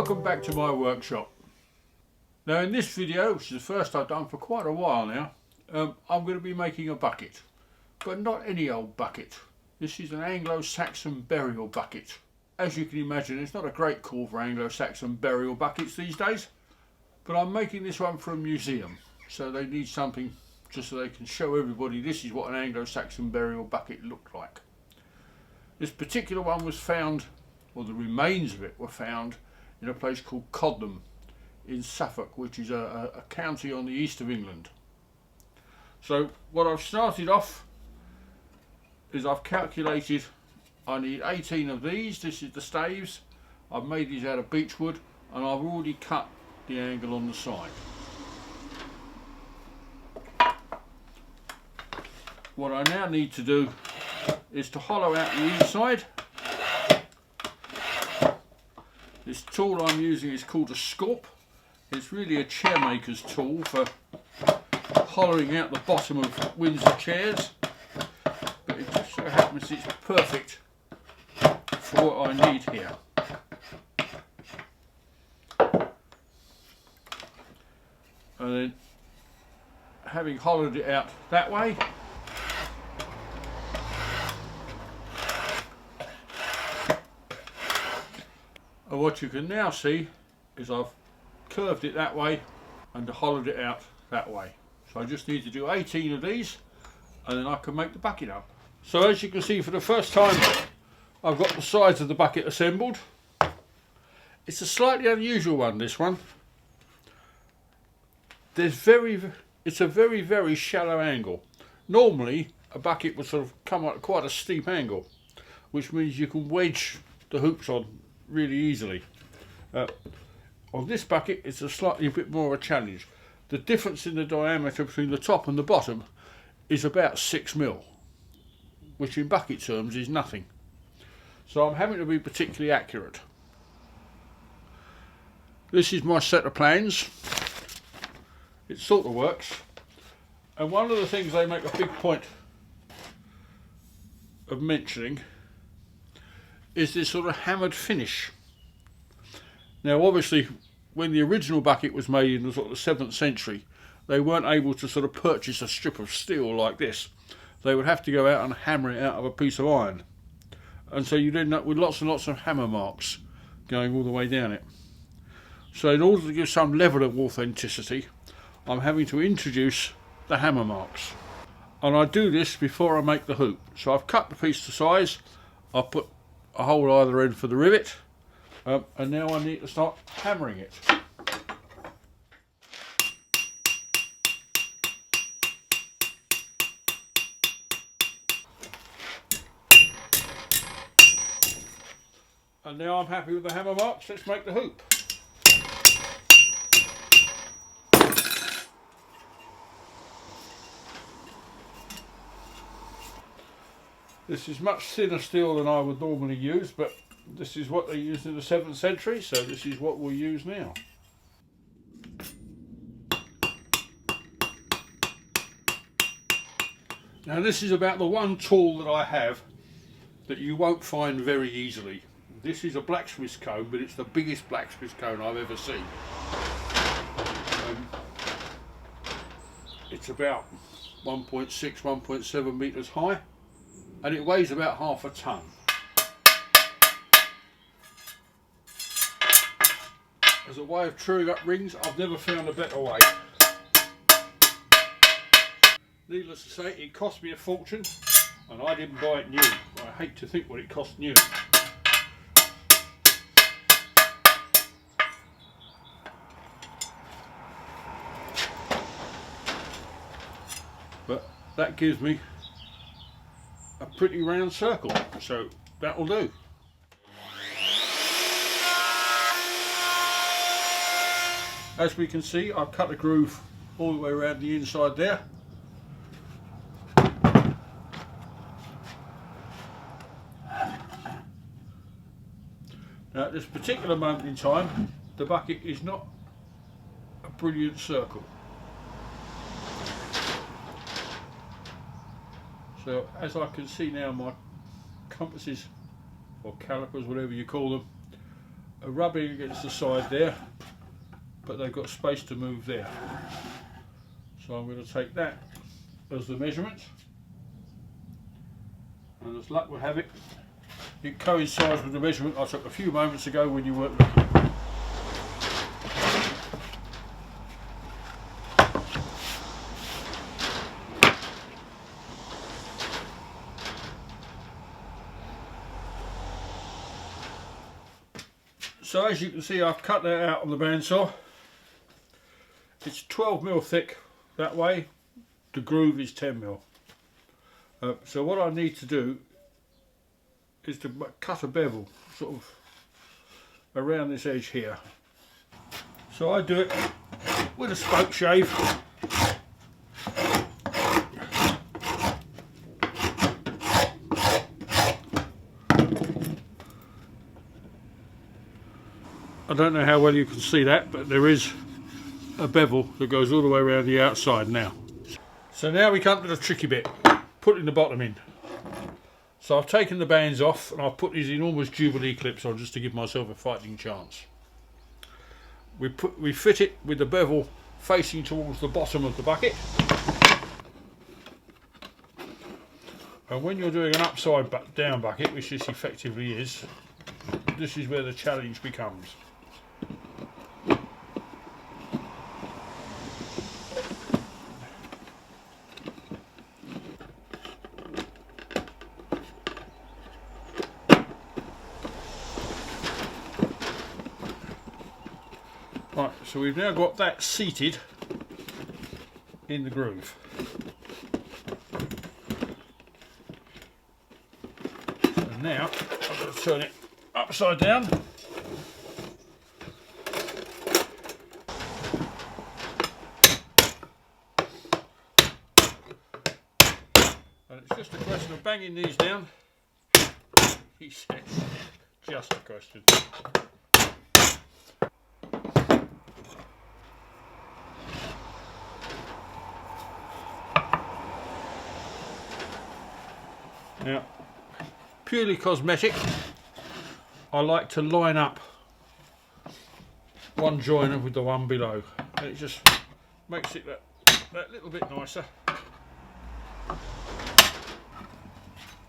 Welcome back to my workshop. Now in this video, which is the first I've done for quite a while now, I'm going to be making a bucket, but not any old bucket. This is an Anglo Saxon burial bucket. As you can imagine, it's not a great call for Anglo Saxon burial buckets these days, but I'm making this one for a museum, so they need something just so they can show everybody this is what an Anglo Saxon burial bucket looked like. This particular one was found, or the remains of it were found, in a place called Codham in Suffolk, which is a county on the east of England. So what I've started off is I've calculated I need 18 of these. This is the staves. I've made these out of beechwood and I've already cut the angle on the side. What I now need to do is to hollow out the inside. This tool I'm using is called a scorp. It's really a chair maker's tool for hollowing out the bottom of Windsor chairs, but it just so happens it's perfect for what I need here. And then, having hollowed it out that way, and what you can now see is I've curved it that way and hollowed it out that way. So I just need to do 18 of these and then I can make the bucket up. So as you can see, for the first time I've got the sides of the bucket assembled. It's a slightly unusual one, this one. It's a very shallow angle. Normally a bucket would sort of come at quite a steep angle, which means you can wedge the hoops on really easily. On this bucket it's a bit more of a challenge. The difference in the diameter between the top and the bottom is about 6 mil, which in bucket terms is nothing. So I'm having to be particularly accurate. This is my set of plans. It sort of works, and one of the things they make a big point of mentioning is this sort of hammered finish. Now obviously when the original bucket was made in the sort of 7th century, they weren't able to sort of purchase a strip of steel like this. They would have to go out and hammer it out of a piece of iron, and so you'd end up with lots and lots of hammer marks going all the way down it. So in order to give some level of authenticity, I'm having to introduce the hammer marks, and I do this before I make the hoop. So I've cut the piece to size, I've put a hole either end for the rivet, and now I need to start hammering it. And now I'm happy with the hammer marks, let's make the hoop. This is much thinner steel than I would normally use, but this is what they used in the 7th century, so this is what we'll use now. Now this is about the one tool that I have that you won't find very easily. This is a blacksmith's comb, but it's the biggest blacksmith's comb I've ever seen. It's about 1.6, 1.7 metres high, and it weighs about half a tonne. As a way of truing up rings, I've never found a better way. Needless to say, it cost me a fortune, and I didn't buy it new. I hate to think what it cost new. But that gives me a pretty round circle, so that will do. As we can see, I've cut a groove all the way around the inside there. Now at this particular moment in time, the bucket is not a brilliant circle. So as I can see now, my compasses, or calipers, whatever you call them, are rubbing against the side there, but they've got space to move there. So I'm going to take that as the measurement, and as luck would have it, it coincides with the measurement I took a few moments ago when you weren't looking. So as you can see, I've cut that out on the bandsaw. It's 12mm thick that way, the groove is 10mm. So what I need to do is to cut a bevel sort of around this edge here. So I do it with a spoke shave. I don't know how well you can see that, but there is a bevel that goes all the way around the outside now. So now we come to the tricky bit, putting the bottom in. So I've taken the bands off and I've put these enormous Jubilee clips on just to give myself a fighting chance. We fit it with the bevel facing towards the bottom of the bucket. And when you're doing an upside down bucket, which this effectively is, this is where the challenge becomes. Right, so we've now got that seated in the groove. So now I'm going to turn it upside down. And it's just a question of banging these down. He says, just a question. Now, purely cosmetic, I like to line up one joiner with the one below. And it just makes it that little bit nicer.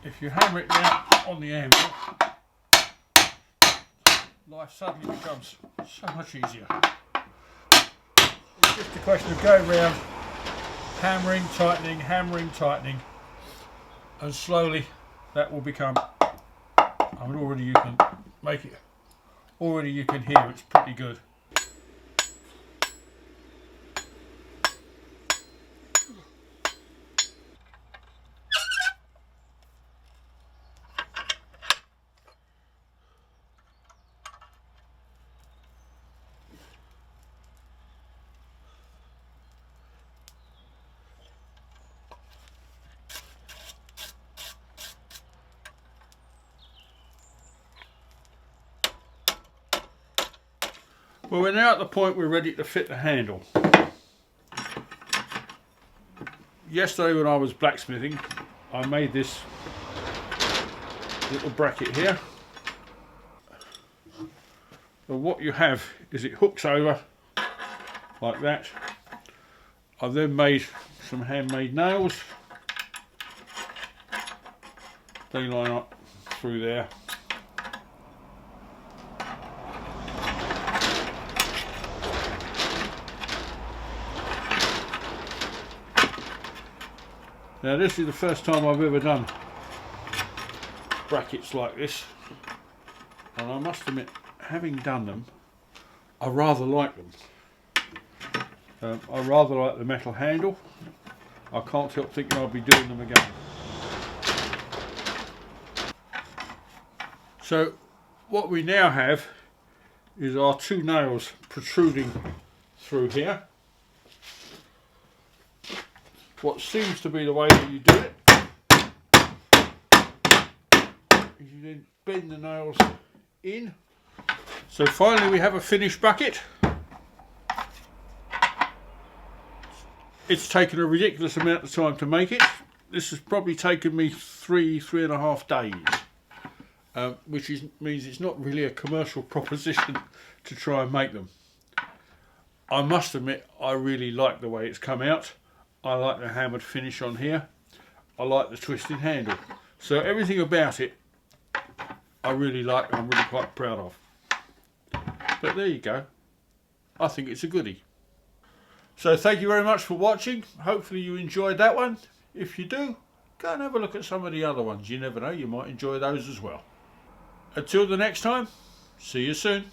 If you hammer it down on the anvil, life suddenly becomes so much easier. It's just a question of going around, hammering, tightening, and slowly that will become, I mean, already you can make it, already you can hear it's pretty good. Well, we're now at the point we're ready to fit the handle. Yesterday when I was blacksmithing, I made this little bracket here. So what you have is it hooks over like that. I've then made some handmade nails. They line up through there. Now this is the first time I've ever done brackets like this, and I must admit, having done them, I rather like them. I rather like the metal handle. I can't help thinking I'll be doing them again. So what we now have is our two nails protruding through here. What seems to be the way that you do it is you then bend the nails in. So finally we have a finished bucket. It's taken a ridiculous amount of time to make it. This has probably taken me 3.5 days. means it's not really a commercial proposition to try and make them. I must admit, I really like the way it's come out. I like the hammered finish on here. I like the twisted handle. So everything about it I really like and I'm really quite proud of. But there you go. I think it's a goodie. So thank you very much for watching. Hopefully you enjoyed that one. If you do, go and have a look at some of the other ones. You never know, you might enjoy those as well. Until the next time, see you soon.